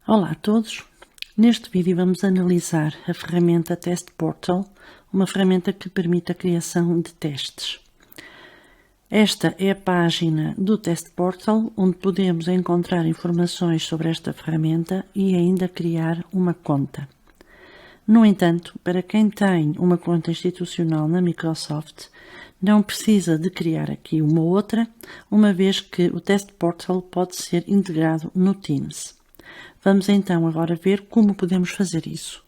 Olá a todos! Neste vídeo vamos analisar a ferramenta Test Portal, uma ferramenta que permite a criação de testes. Esta é a página do Test Portal, onde podemos encontrar informações sobre esta ferramenta e ainda criar uma conta. No entanto, para quem tem uma conta institucional na Microsoft, não precisa de criar aqui uma outra, uma vez que o Test Portal pode ser integrado no Teams. Vamos então agora ver como podemos fazer isso.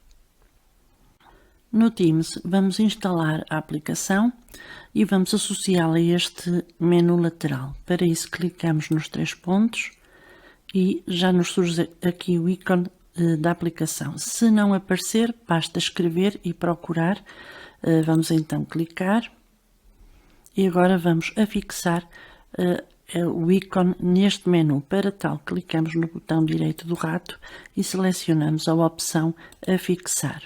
No Teams vamos instalar a aplicação e vamos associá-la a este menu lateral. Para isso clicamos nos 3 pontos e já nos surge aqui o ícone da aplicação. Se não aparecer, basta escrever e procurar. Vamos então clicar e agora vamos afixar o ícone neste menu. Para tal, clicamos no botão direito do rato e selecionamos a opção Afixar.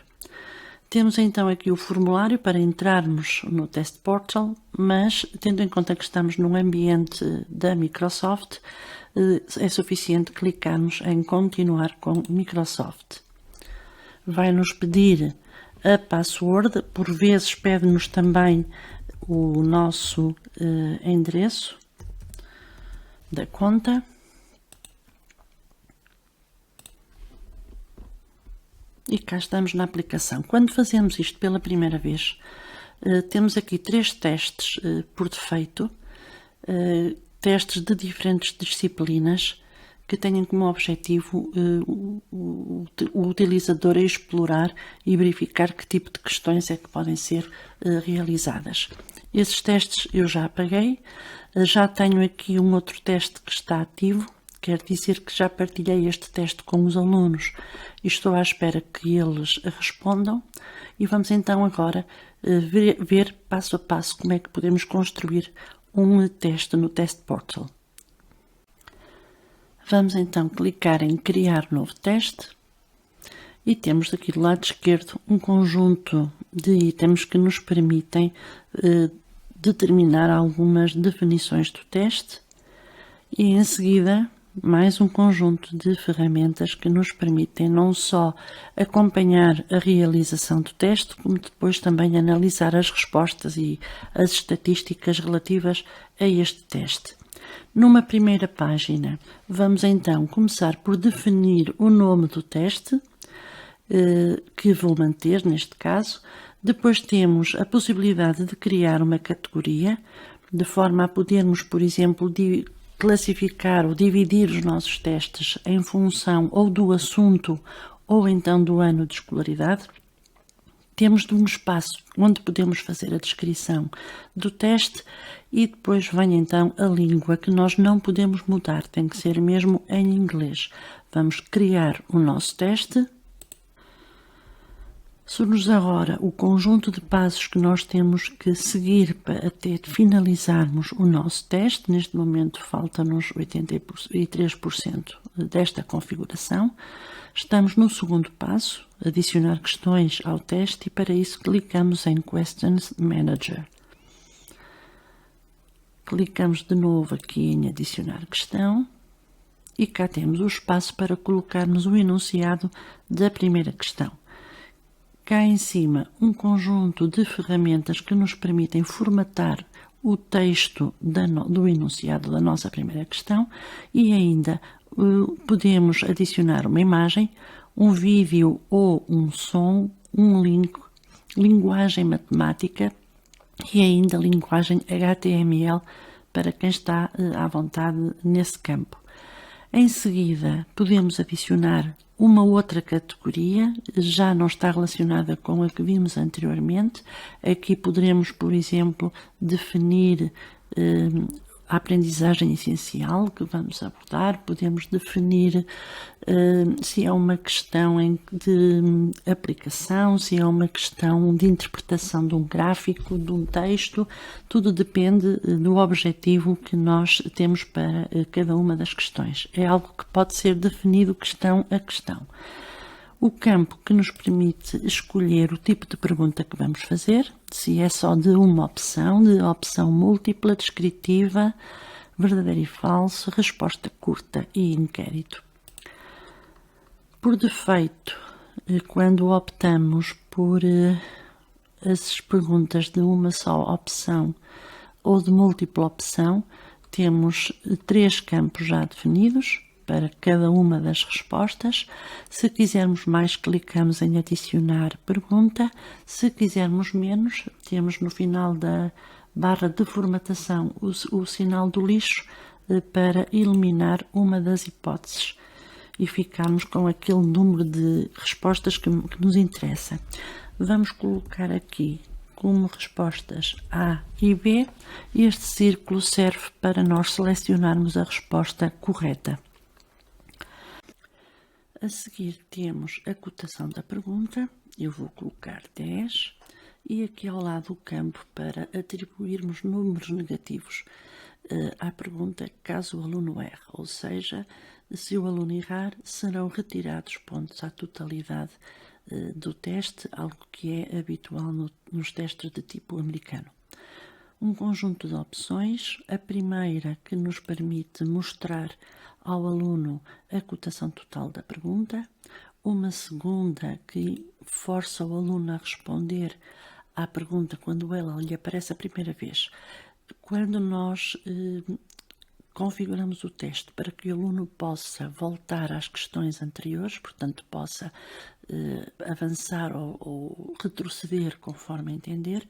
Temos então aqui o formulário para entrarmos no Test Portal, mas tendo em conta que estamos num ambiente da Microsoft, é suficiente clicarmos em Continuar com Microsoft. Vai nos pedir a password, por vezes pede-nos também o nosso endereço da conta. E cá estamos na aplicação. Quando fazemos isto pela primeira vez, temos aqui 3 testes por defeito, testes de diferentes disciplinas que têm como objetivo o utilizador a explorar e verificar que tipo de questões é que podem ser realizadas. Esses testes eu já apaguei, já tenho aqui um outro teste que está ativo, quer dizer que já partilhei este teste com os alunos e estou à espera que eles respondam e vamos então agora ver passo a passo como é que podemos construir um teste no Test Portal. Vamos então clicar em Criar novo teste e temos aqui do lado esquerdo um conjunto de itens que nos permitem determinar algumas definições do teste e em seguida mais um conjunto de ferramentas que nos permitem não só acompanhar a realização do teste, como depois também analisar as respostas e as estatísticas relativas a este teste. Numa primeira página, vamos então começar por definir o nome do teste, que vou manter neste caso. Depois temos a possibilidade de criar uma categoria, de forma a podermos, por exemplo, classificar ou dividir os nossos testes em função ou do assunto ou então do ano de escolaridade. Temos um espaço onde podemos fazer a descrição do teste e depois vem então a língua que nós não podemos mudar, tem que ser mesmo em inglês. Vamos criar o nosso teste. Surge agora o conjunto de passos que nós temos que seguir para até finalizarmos o nosso teste. Neste momento falta-nos 83% desta configuração. Estamos no segundo passo, adicionar questões ao teste, e para isso clicamos em Questions Manager. Clicamos de novo aqui em adicionar questão e cá temos o espaço para colocarmos o enunciado da primeira questão. Cá em cima, um conjunto de ferramentas que nos permitem formatar o texto do enunciado da nossa primeira questão e ainda podemos adicionar uma imagem, um vídeo ou um som, um link, linguagem matemática e ainda linguagem HTML para quem está à vontade nesse campo. Em seguida, podemos adicionar uma outra categoria, já não está relacionada com a que vimos anteriormente. Aqui poderemos, por exemplo, definir a aprendizagem essencial que vamos abordar, podemos definir se é uma questão de aplicação, se é uma questão de interpretação de um gráfico, de um texto, tudo depende do objetivo que nós temos para cada uma das questões. É algo que pode ser definido questão a questão. O campo que nos permite escolher o tipo de pergunta que vamos fazer, se é só de uma opção, de opção múltipla, descritiva, verdadeiro e falso, resposta curta e inquérito. Por defeito, quando optamos por as perguntas de uma só opção ou de múltipla opção, temos 3 campos já definidos para cada uma das respostas. Se quisermos mais, clicamos em adicionar pergunta. Se quisermos menos, temos no final da barra de formatação o sinal do lixo para eliminar uma das hipóteses e ficarmos com aquele número de respostas que nos interessa. Vamos colocar aqui como respostas A e B. Este círculo serve para nós selecionarmos a resposta correta. A seguir temos a cotação da pergunta. Eu vou colocar 10 e aqui ao lado o campo para atribuirmos números negativos à pergunta caso o aluno erre, ou seja, se o aluno errar, serão retirados pontos à totalidade do teste, algo que é habitual nos testes de tipo americano. Um conjunto de opções, a primeira que nos permite mostrar ao aluno a cotação total da pergunta, uma segunda que força o aluno a responder à pergunta quando ela lhe aparece a primeira vez. Quando nós configuramos o teste para que o aluno possa voltar às questões anteriores, portanto possa avançar ou retroceder conforme entender,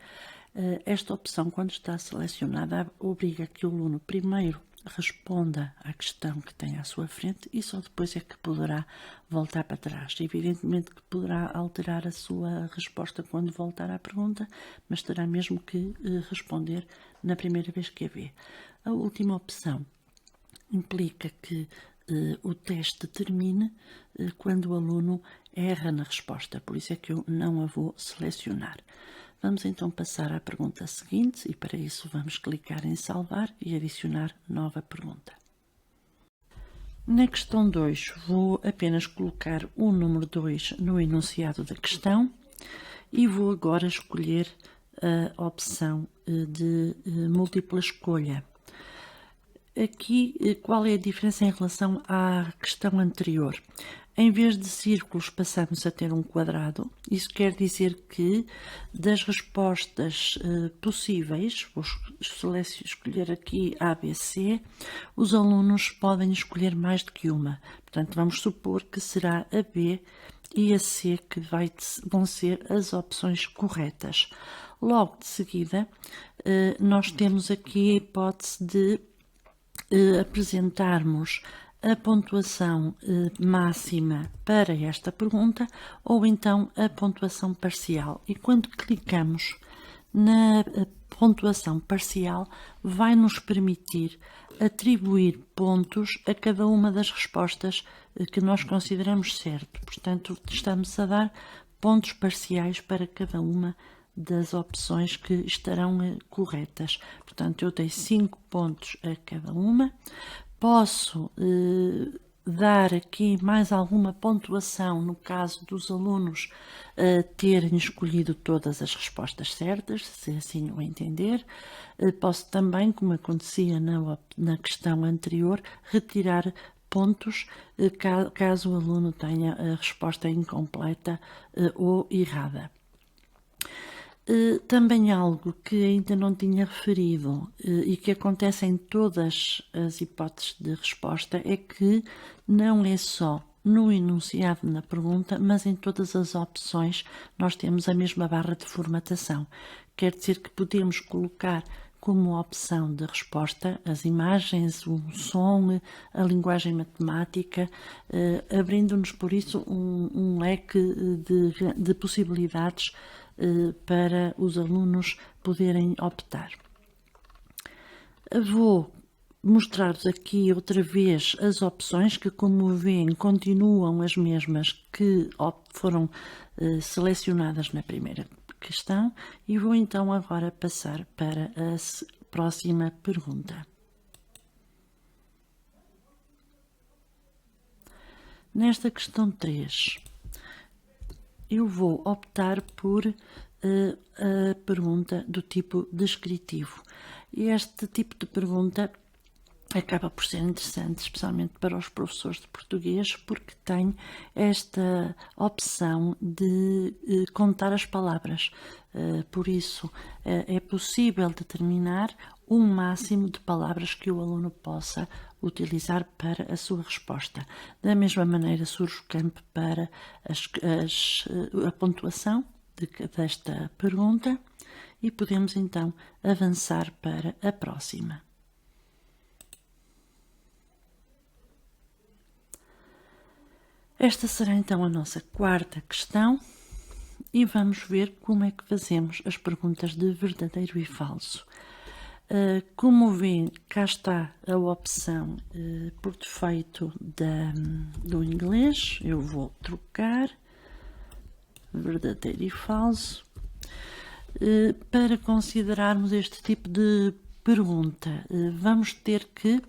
esta opção, quando está selecionada, obriga que o aluno primeiro responda à questão que tem à sua frente e só depois é que poderá voltar para trás. Evidentemente que poderá alterar a sua resposta quando voltar à pergunta, mas terá mesmo que responder na primeira vez que a vê. A última opção implica que o teste termine quando o aluno erra na resposta, por isso é que eu não a vou selecionar. Vamos então passar à pergunta seguinte e para isso vamos clicar em salvar e adicionar nova pergunta. Na questão 2 vou apenas colocar o número 2 no enunciado da questão e vou agora escolher a opção de múltipla escolha. Aqui, qual é a diferença em relação à questão anterior? Em vez de círculos, passamos a ter um quadrado. Isso quer dizer que das respostas possíveis, vou escolher aqui A, B, C, os alunos podem escolher mais do que uma. Portanto, vamos supor que será a B e a C que vão ser as opções corretas. Logo de seguida, nós temos aqui a hipótese de apresentarmos a pontuação máxima para esta pergunta ou então a pontuação parcial. E quando clicamos na pontuação parcial, vai nos permitir atribuir pontos a cada uma das respostas que nós consideramos certo. Portanto, estamos a dar pontos parciais para cada uma das opções que estarão corretas. Portanto, eu dei 5 pontos a cada uma. Posso dar aqui mais alguma pontuação no caso dos alunos terem escolhido todas as respostas certas, se assim o entender. Posso também, como acontecia na questão anterior, retirar pontos caso o aluno tenha a resposta incompleta ou errada. Também algo que ainda não tinha referido e que acontece em todas as hipóteses de resposta é que não é só no enunciado na pergunta, mas em todas as opções nós temos a mesma barra de formatação. Quer dizer que podemos colocar como opção de resposta as imagens, o som, a linguagem matemática, abrindo-nos por isso um leque de possibilidades para os alunos poderem optar. Vou mostrar-vos aqui outra vez as opções que, como veem, continuam as mesmas que foram selecionadas na primeira questão e vou então agora passar para a próxima pergunta. Nesta questão 3, eu vou optar por a pergunta do tipo descritivo. Este tipo de pergunta acaba por ser interessante, especialmente para os professores de português, porque tem esta opção de contar as palavras. Por isso, é possível determinar um máximo de palavras que o aluno possa utilizar para a sua resposta. Da mesma maneira, surge o campo para a pontuação desta pergunta e podemos então avançar para a próxima. Esta será então a nossa quarta questão e vamos ver como é que fazemos as perguntas de verdadeiro e falso. Como vêem, cá está a opção por defeito do inglês. Eu vou trocar verdadeiro e falso. Para considerarmos este tipo de pergunta, vamos ter que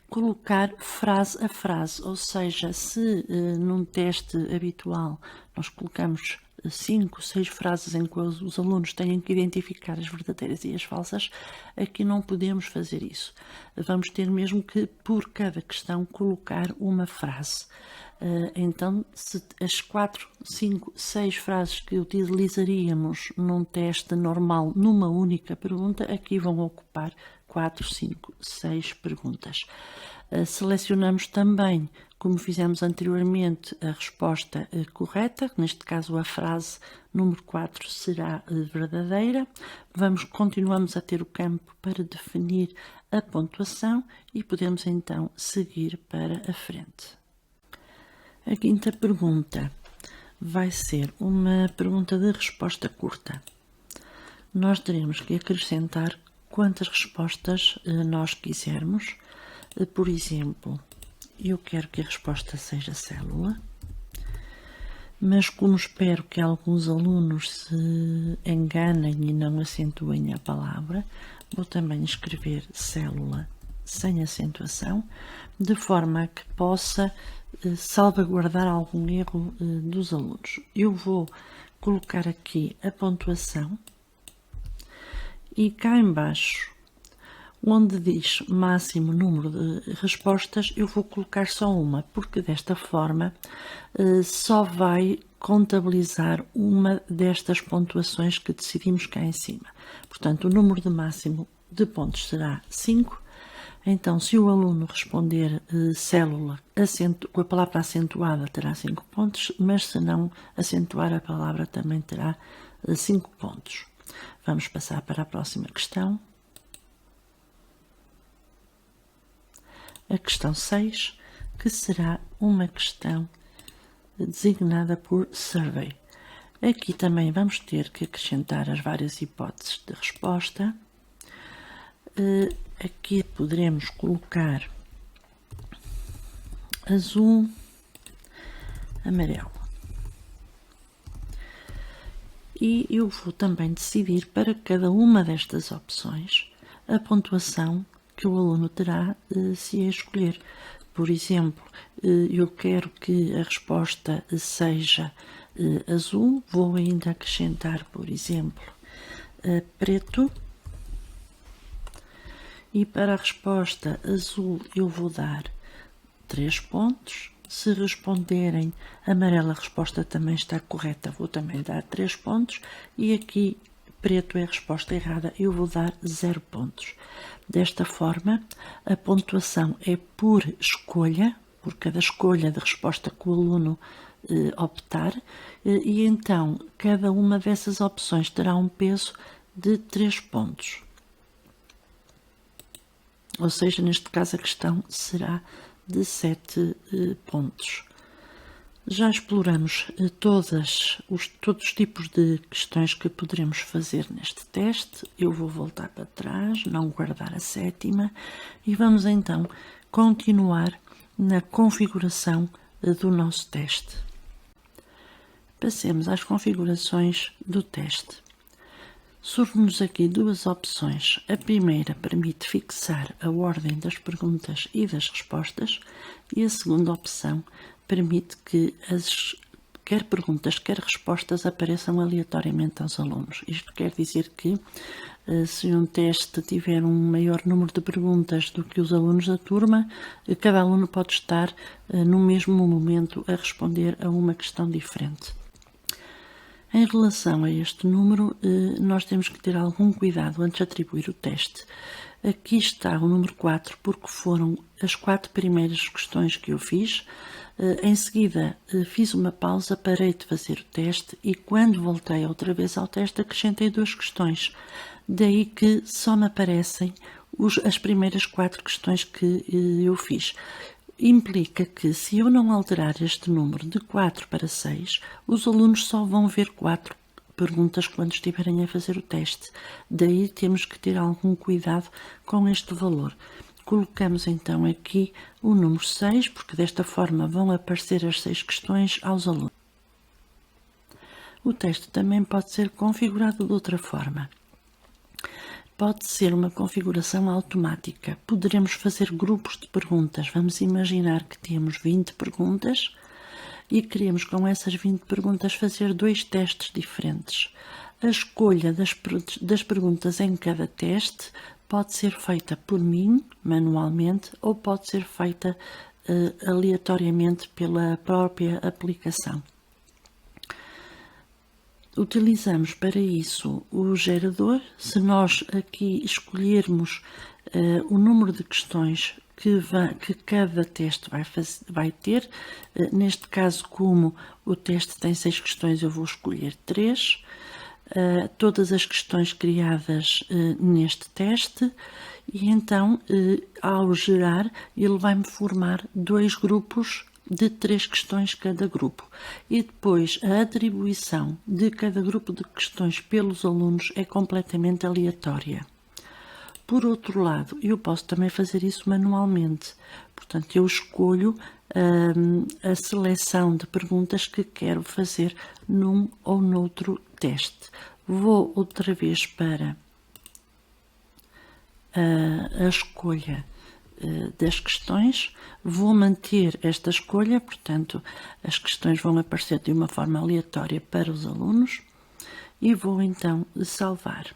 colocar frase a frase, ou seja, se num teste habitual nós colocamos 5, 6 frases em que os alunos têm que identificar as verdadeiras e as falsas, aqui não podemos fazer isso. Vamos ter mesmo que, por cada questão, colocar uma frase. Então, se as 4, 5, 6 frases que utilizaríamos num teste normal numa única pergunta, aqui vão ocupar 4, 5, 6 perguntas. Selecionamos também, como fizemos anteriormente, a resposta correta, neste caso a frase número 4 será verdadeira. Continuamos a ter o campo para definir a pontuação e podemos então seguir para a frente. A quinta pergunta vai ser uma pergunta de resposta curta. Nós teremos que acrescentar quantas respostas nós quisermos. Por exemplo, eu quero que a resposta seja célula, mas como espero que alguns alunos se enganem e não acentuem a palavra, vou também escrever célula sem acentuação, de forma a que possa salvaguardar algum erro dos alunos. Eu vou colocar aqui a pontuação e cá embaixo, onde diz máximo número de respostas, eu vou colocar só uma, porque desta forma só vai contabilizar uma destas pontuações que decidimos cá em cima. Portanto, o número de máximo de pontos será 5. Então, se o aluno responder célula com a palavra acentuada, terá 5 pontos, mas se não acentuar a palavra, também terá 5 pontos. Vamos passar para a próxima questão. A questão 6, que será uma questão designada por survey. Aqui também vamos ter que acrescentar as várias hipóteses de resposta. Aqui poderemos colocar azul, amarelo. E eu vou também decidir para cada uma destas opções a pontuação que o aluno terá se a escolher. Por exemplo, eu quero que a resposta seja azul, vou ainda acrescentar, por exemplo, preto. E para a resposta azul eu vou dar 3 pontos. Se responderem amarela, a resposta também está correta, vou também dar 3 pontos. E aqui preto é a resposta errada, eu vou dar 0 pontos. Desta forma, a pontuação é por escolha, por cada escolha de resposta que o aluno optar, e então cada uma dessas opções terá um peso de 3 pontos. Ou seja, neste caso a questão será de 7 pontos. Já exploramos todos os tipos de questões que poderemos fazer neste teste. Eu vou voltar para trás, não guardar a 7ª e vamos então continuar na configuração do nosso teste. Passemos às configurações do teste. Surge-nos aqui duas opções. A primeira permite fixar a ordem das perguntas e das respostas e a segunda opção permite que quer perguntas, quer respostas apareçam aleatoriamente aos alunos. Isto quer dizer que Se um teste tiver um maior número de perguntas do que os alunos da turma, cada aluno pode estar no mesmo momento a responder a uma questão diferente. Em relação a este número, nós temos que ter algum cuidado antes de atribuir o teste. Aqui está o número 4, porque foram as 4 primeiras questões que eu fiz. Em seguida, fiz uma pausa, parei de fazer o teste e quando voltei outra vez ao teste, acrescentei 2 questões. Daí que só me aparecem as primeiras 4 questões que eu fiz. Implica que, se eu não alterar este número de 4 para 6, os alunos só vão ver 4 perguntas quando estiverem a fazer o teste. Daí temos que ter algum cuidado com este valor. Colocamos então aqui o número 6, porque desta forma vão aparecer as 6 questões aos alunos. O teste também pode ser configurado de outra forma. Pode ser uma configuração automática. Poderemos fazer grupos de perguntas. Vamos imaginar que temos 20 perguntas e queremos com essas 20 perguntas fazer 2 testes diferentes. A escolha das perguntas em cada teste pode ser feita por mim, manualmente, ou pode ser feita aleatoriamente pela própria aplicação. Utilizamos para isso o gerador. Se nós aqui escolhermos o número de questões que cada teste vai ter, neste caso, como o teste tem 6 questões, eu vou escolher 3. Todas as questões criadas neste teste e então, ao gerar, ele vai-me formar 2 grupos de 3 questões cada grupo e depois a atribuição de cada grupo de questões pelos alunos é completamente aleatória. Por outro lado, eu posso também fazer isso manualmente, portanto eu escolho a seleção de perguntas que quero fazer num ou noutro teste. Vou outra vez para a escolha das questões, vou manter esta escolha, portanto as questões vão aparecer de uma forma aleatória para os alunos e vou então salvar.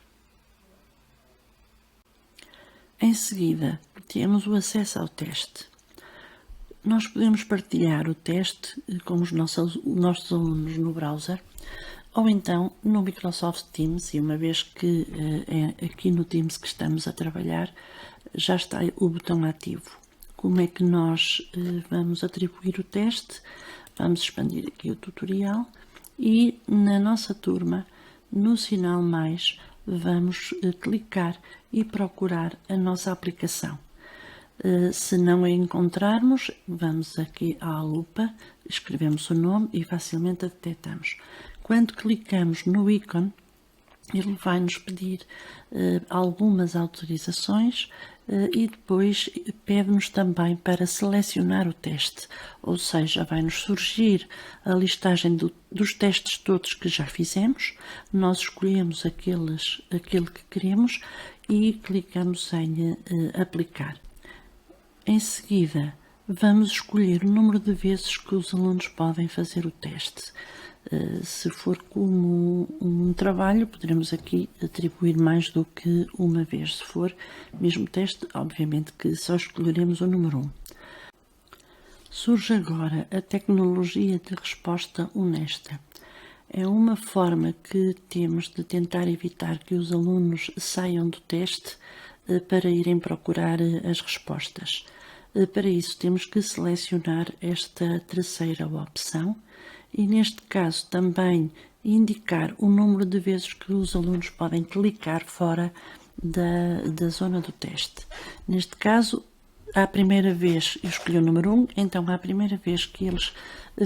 Em seguida temos o acesso ao teste. Nós podemos partilhar o teste com os nossos alunos no browser ou então no Microsoft Teams, e uma vez que é aqui no Teams que estamos a trabalhar, já está o botão ativo. Como é que nós vamos atribuir o teste? Vamos expandir aqui o tutorial e na nossa turma, no sinal mais, vamos clicar e procurar a nossa aplicação. Se não a encontrarmos, vamos aqui à lupa, escrevemos o nome e facilmente a detectamos. Quando clicamos no ícone, ele vai nos pedir algumas autorizações e depois pede-nos também para selecionar o teste, ou seja, vai-nos surgir a listagem dos testes todos que já fizemos, nós escolhemos aquele que queremos e clicamos em aplicar. Em seguida, vamos escolher o número de vezes que os alunos podem fazer o teste. Se for como um trabalho, poderemos aqui atribuir mais do que uma vez. Se for mesmo teste, obviamente que só escolheremos o número 1. Surge agora a tecnologia de resposta honesta. É uma forma que temos de tentar evitar que os alunos saiam do teste para irem procurar as respostas. Para isso temos que selecionar esta terceira opção e neste caso também indicar o número de vezes que os alunos podem clicar fora da zona do teste. Neste caso, à primeira vez eu escolhi o número 1, então à primeira vez que eles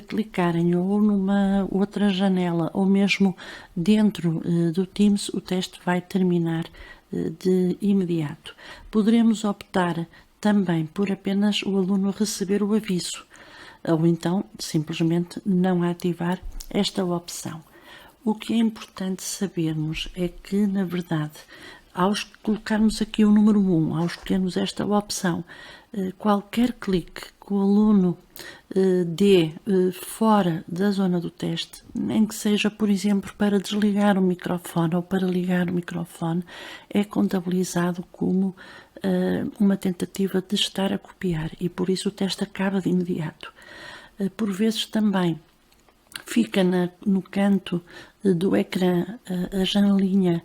clicarem ou numa outra janela ou mesmo dentro do Teams, o teste vai terminar de imediato. Poderemos optar também por apenas o aluno receber o aviso, ou então simplesmente não ativar esta opção. O que é importante sabermos é que, na verdade, Ao colocarmos aqui o número 1, ao escolhermos esta opção, qualquer clique que o aluno dê fora da zona do teste, nem que seja, por exemplo, para desligar o microfone ou para ligar o microfone, é contabilizado como uma tentativa de estar a copiar e por isso o teste acaba de imediato. Por vezes também fica no canto do ecrã a janelinha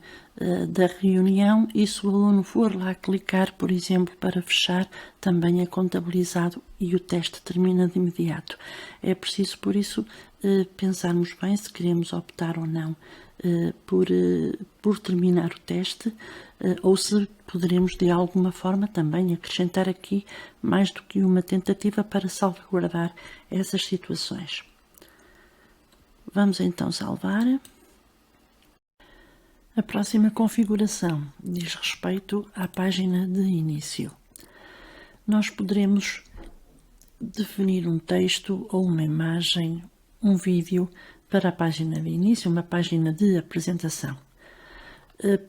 da reunião e se o aluno for lá clicar, por exemplo, para fechar, também é contabilizado e o teste termina de imediato. É preciso, por isso, pensarmos bem se queremos optar ou não por terminar o teste ou se poderemos de alguma forma também acrescentar aqui mais do que uma tentativa para salvaguardar essas situações. Vamos então salvar. A próxima configuração diz respeito à página de início. Nós poderemos definir um texto ou uma imagem, um vídeo para a página de início, uma página de apresentação.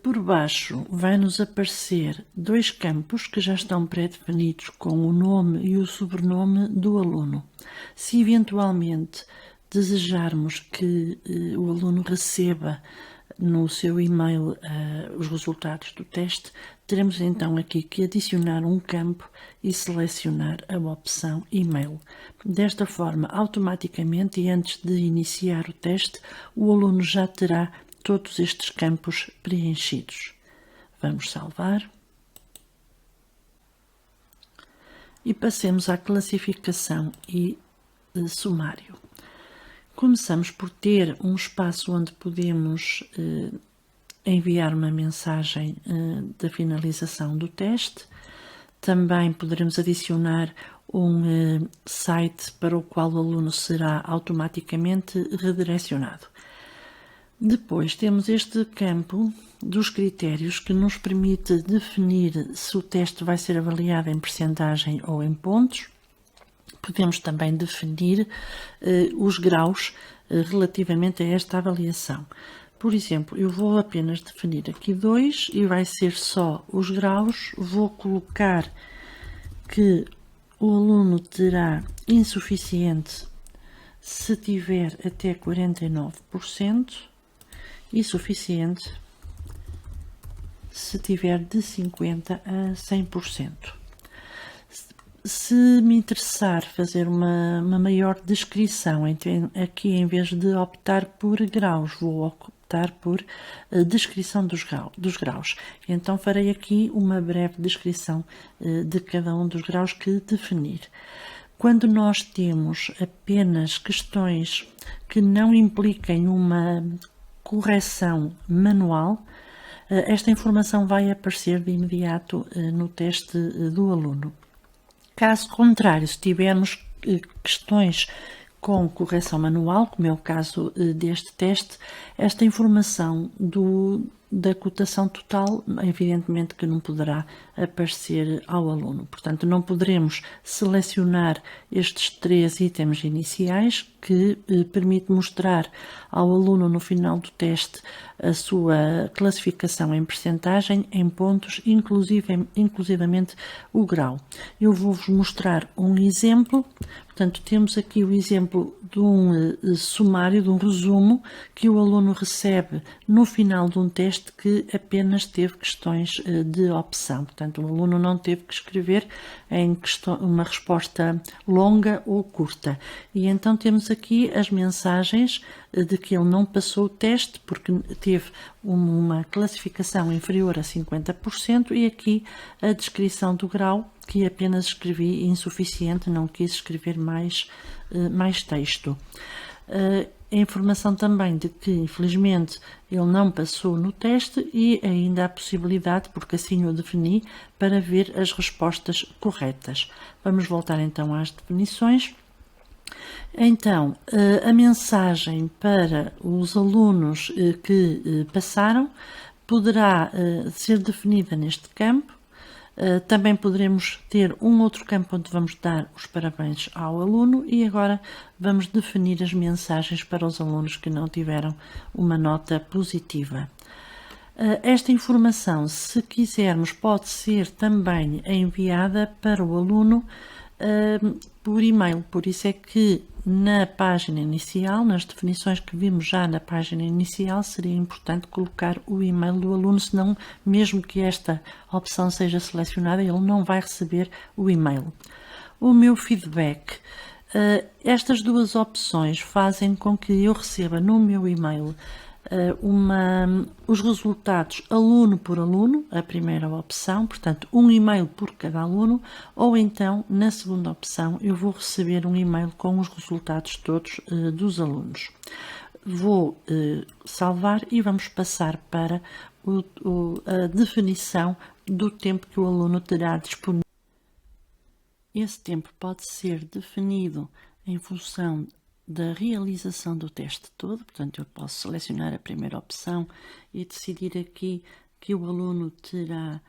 Por baixo vai-nos aparecer dois campos que já estão pré-definidos com o nome e o sobrenome do aluno. Se eventualmente desejarmos que o aluno receba no seu e-mail os resultados do teste, teremos então aqui que adicionar um campo e selecionar a opção e-mail. Desta forma, automaticamente e antes de iniciar o teste, o aluno já terá todos estes campos preenchidos. Vamos salvar. E passemos à classificação e sumário. Começamos por ter um espaço onde podemos enviar uma mensagem da finalização do teste. Também poderemos adicionar um site para o qual o aluno será automaticamente redirecionado. Depois temos este campo dos critérios que nos permite definir se o teste vai ser avaliado em percentagem ou em pontos. Podemos também definir os graus relativamente a esta avaliação. Por exemplo, eu vou apenas definir aqui 2 e vai ser só os graus. Vou colocar que o aluno terá insuficiente se tiver até 49% e suficiente se tiver de 50% a 100%. Se me interessar fazer uma maior descrição, aqui em vez de optar por graus, vou optar por descrição dos graus. Então farei aqui uma breve descrição de cada um dos graus que definir. Quando nós temos apenas questões que não impliquem uma correção manual, esta informação vai aparecer de imediato no teste do aluno. Caso contrário, se tivermos questões com correção manual, como é o caso deste teste, esta informação da cotação total, evidentemente que não poderá aparecer ao aluno. Portanto, não poderemos selecionar estes 3 itens iniciais que permite mostrar ao aluno no final do teste a sua classificação em percentagem, em pontos, inclusivamente o grau. Eu vou-vos mostrar um exemplo. Portanto, temos aqui o exemplo de um sumário, de um resumo que o aluno recebe no final de um teste que apenas teve questões de opção. Portanto, o aluno não teve que escrever uma resposta longa ou curta. E então temos aqui as mensagens de que ele não passou o teste porque teve uma classificação inferior a 50% e aqui a descrição do grau, que apenas escrevi insuficiente, não quis escrever mais texto. A informação também de que, infelizmente, ele não passou no teste e ainda a possibilidade, porque assim o defini, para ver as respostas corretas. Vamos voltar então às definições. Então, a mensagem para os alunos que passaram poderá ser definida neste campo. Também poderemos ter um outro campo onde vamos dar os parabéns ao aluno e agora vamos definir as mensagens para os alunos que não tiveram uma nota positiva. Esta informação, se quisermos, pode ser também enviada para o aluno por e-mail. Por isso é que na página inicial, nas definições que vimos já na página inicial, seria importante colocar o e-mail do aluno, senão, mesmo que esta opção seja selecionada, ele não vai receber o e-mail. O meu feedback. Estas duas opções fazem com que eu receba no meu e-mail os resultados aluno por aluno, a primeira opção, portanto um e-mail por cada aluno, ou então na segunda opção eu vou receber um e-mail com os resultados todos dos alunos. Vou salvar e vamos passar para a definição do tempo que o aluno terá disponível. Esse tempo pode ser definido em função da realização do teste todo, portanto eu posso selecionar a primeira opção e decidir aqui que o aluno terá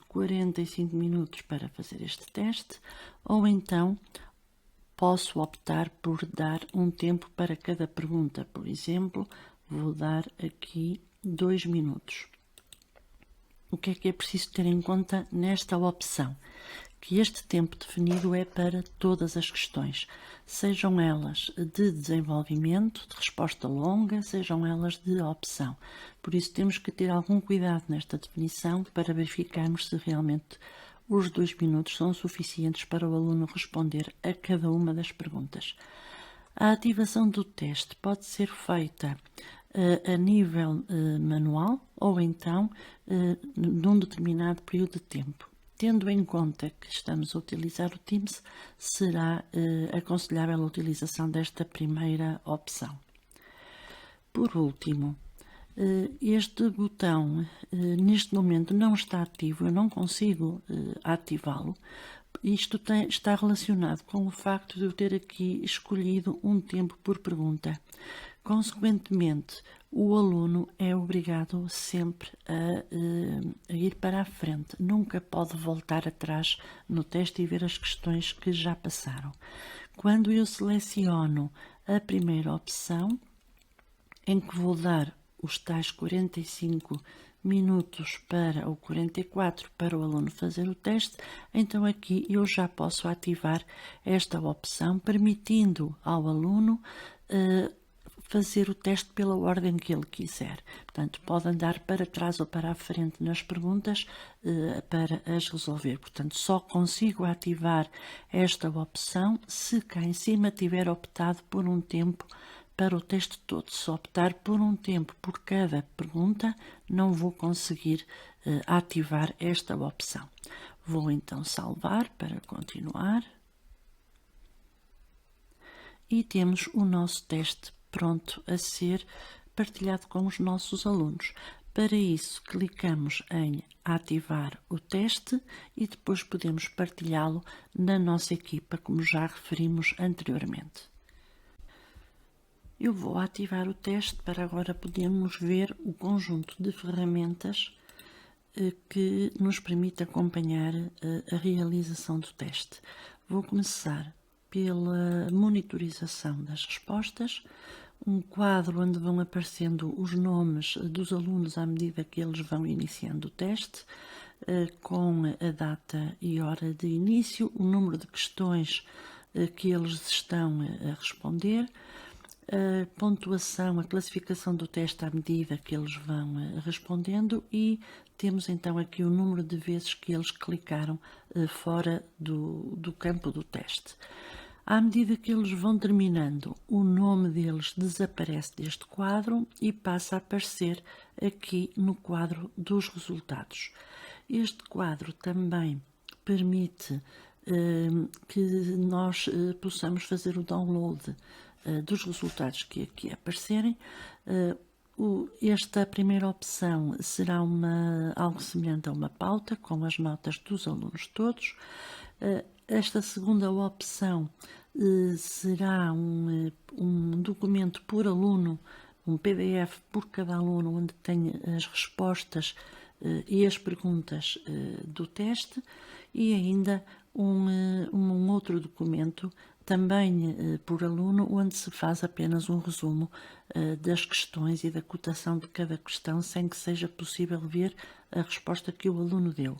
45 minutos para fazer este teste, ou então posso optar por dar um tempo para cada pergunta. Por exemplo, vou dar aqui 2 minutos. O que é preciso ter em conta nesta opção? Que este tempo definido é para todas as questões, sejam elas de desenvolvimento, de resposta longa, sejam elas de opção. Por isso temos que ter algum cuidado nesta definição para verificarmos se realmente os 2 minutos são suficientes para o aluno responder a cada uma das perguntas. A ativação do teste pode ser feita a nível manual ou então num determinado período de tempo. Tendo em conta que estamos a utilizar o Teams, será aconselhável a utilização desta primeira opção. Por último, este botão neste momento não está ativo, eu não consigo ativá-lo. Isto está relacionado com o facto de eu ter aqui escolhido um tempo por pergunta. Consequentemente, o aluno é obrigado sempre a ir para a frente. Nunca pode voltar atrás no teste e ver as questões que já passaram. Quando eu seleciono a primeira opção, em que vou dar os tais 45 minutos ou 44 para o aluno fazer o teste, então aqui eu já posso ativar esta opção, permitindo ao aluno fazer o teste pela ordem que ele quiser. Portanto, pode andar para trás ou para a frente nas perguntas para as resolver. Portanto, só consigo ativar esta opção se cá em cima tiver optado por um tempo para o teste todo. Se optar por um tempo por cada pergunta, não vou conseguir ativar esta opção. Vou então salvar para continuar. E temos o nosso teste pronto a ser partilhado com os nossos alunos. Para isso, clicamos em ativar o teste e depois podemos partilhá-lo na nossa equipa, como já referimos anteriormente. Eu vou ativar o teste para agora podermos ver o conjunto de ferramentas que nos permite acompanhar a realização do teste. Vou começar pela monitorização das respostas, um quadro onde vão aparecendo os nomes dos alunos à medida que eles vão iniciando o teste, com a data e hora de início, o número de questões que eles estão a responder, a pontuação, a classificação do teste à medida que eles vão respondendo e temos então aqui o número de vezes que eles clicaram fora do campo do teste. À medida que eles vão terminando, o nome deles desaparece deste quadro e passa a aparecer aqui no quadro dos resultados. Este quadro também permite que nós possamos fazer o download dos resultados que aqui aparecerem. Esta primeira opção será algo semelhante a uma pauta com as notas dos alunos todos. Esta segunda opção será um documento por aluno, um PDF por cada aluno, onde tem as respostas e as perguntas do teste, e ainda um outro documento também por aluno, onde se faz apenas um resumo das questões e da cotação de cada questão, sem que seja possível ver a resposta que o aluno deu.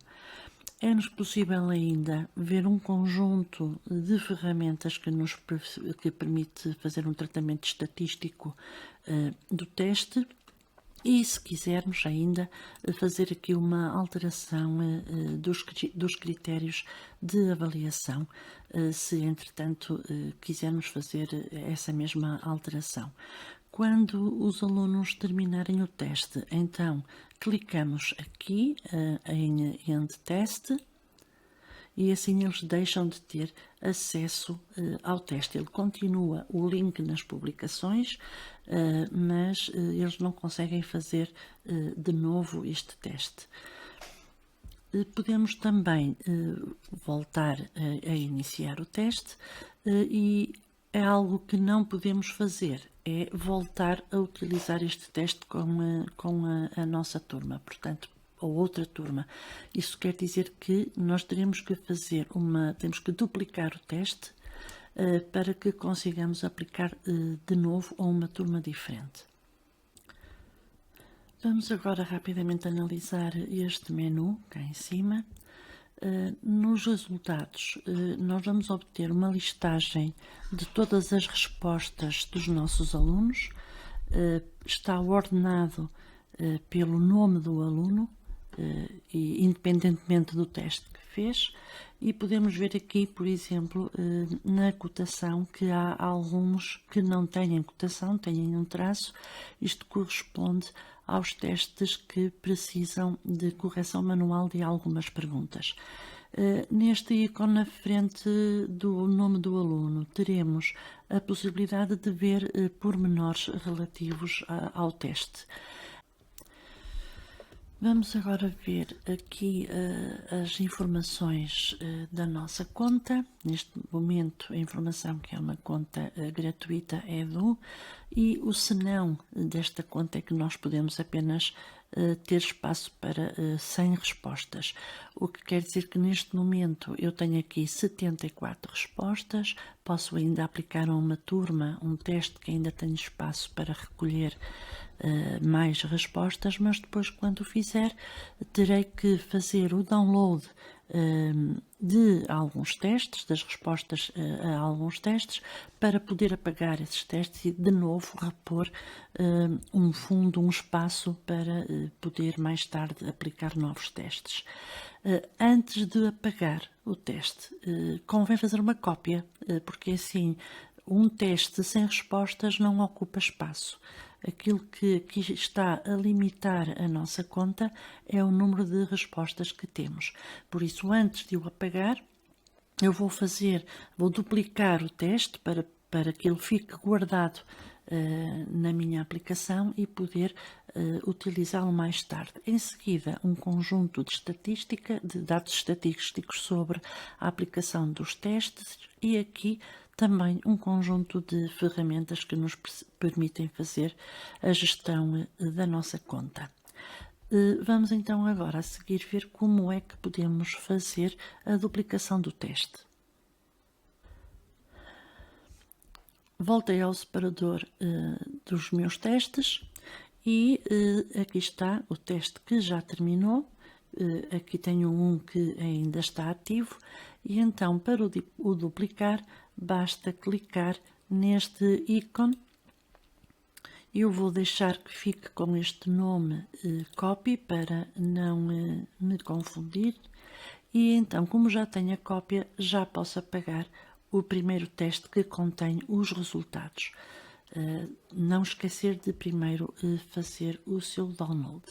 É-nos possível ainda ver um conjunto de ferramentas que permite fazer um tratamento estatístico do teste. E se quisermos ainda fazer aqui uma alteração dos critérios de avaliação, se entretanto quisermos fazer essa mesma alteração. Quando os alunos terminarem o teste, então clicamos aqui em End Test e assim eles deixam de ter acesso ao teste. Ele continua o link nas publicações, mas eles não conseguem fazer de novo este teste. Podemos também voltar a iniciar o teste e é algo que não podemos fazer, é voltar a utilizar este teste com a nossa turma. Portanto, ou outra turma. Isso quer dizer que nós teremos que temos que duplicar o teste para que consigamos aplicar de novo a uma turma diferente. Vamos agora rapidamente analisar este menu cá em cima. Nos resultados, nós vamos obter uma listagem de todas as respostas dos nossos alunos. Está ordenado pelo nome do aluno, e independentemente do teste que fez, e podemos ver aqui, por exemplo, na cotação, que há alguns que não têm cotação, têm um traço. Isto corresponde aos testes que precisam de correção manual de algumas perguntas. Neste ícone na frente do nome do aluno teremos a possibilidade de ver pormenores relativos ao teste. Vamos agora ver aqui as informações da nossa conta. Neste momento, a informação que é uma conta gratuita é e o senão desta conta é que nós podemos apenas ter espaço para 100 respostas, o que quer dizer que neste momento eu tenho aqui 74 respostas, posso ainda aplicar a uma turma um teste que ainda tenho espaço para recolher mais respostas, mas depois quando o fizer terei que fazer o download de alguns testes, das respostas a alguns testes, para poder apagar esses testes e de novo repor um fundo, um espaço para poder mais tarde aplicar novos testes. Antes de apagar o teste, convém fazer uma cópia, porque assim um teste sem respostas não ocupa espaço. Aquilo que está a limitar a nossa conta é o número de respostas que temos. Por isso, antes de o apagar, eu vou duplicar o teste para que ele fique guardado na minha aplicação e poder utilizá-lo mais tarde. Em seguida, um conjunto de dados estatísticos sobre a aplicação dos testes e aqui também um conjunto de ferramentas que nos permitem fazer a gestão da nossa conta. Vamos então agora a seguir ver como é que podemos fazer a duplicação do teste. Voltei ao separador dos meus testes e aqui está o teste que já terminou. Aqui tenho um que ainda está ativo e então para o duplicar basta clicar neste ícone. Eu vou deixar que fique com este nome copy para não me confundir e então, como já tenho a cópia, já posso apagar o primeiro teste que contém os resultados. Não esquecer de primeiro fazer o seu download.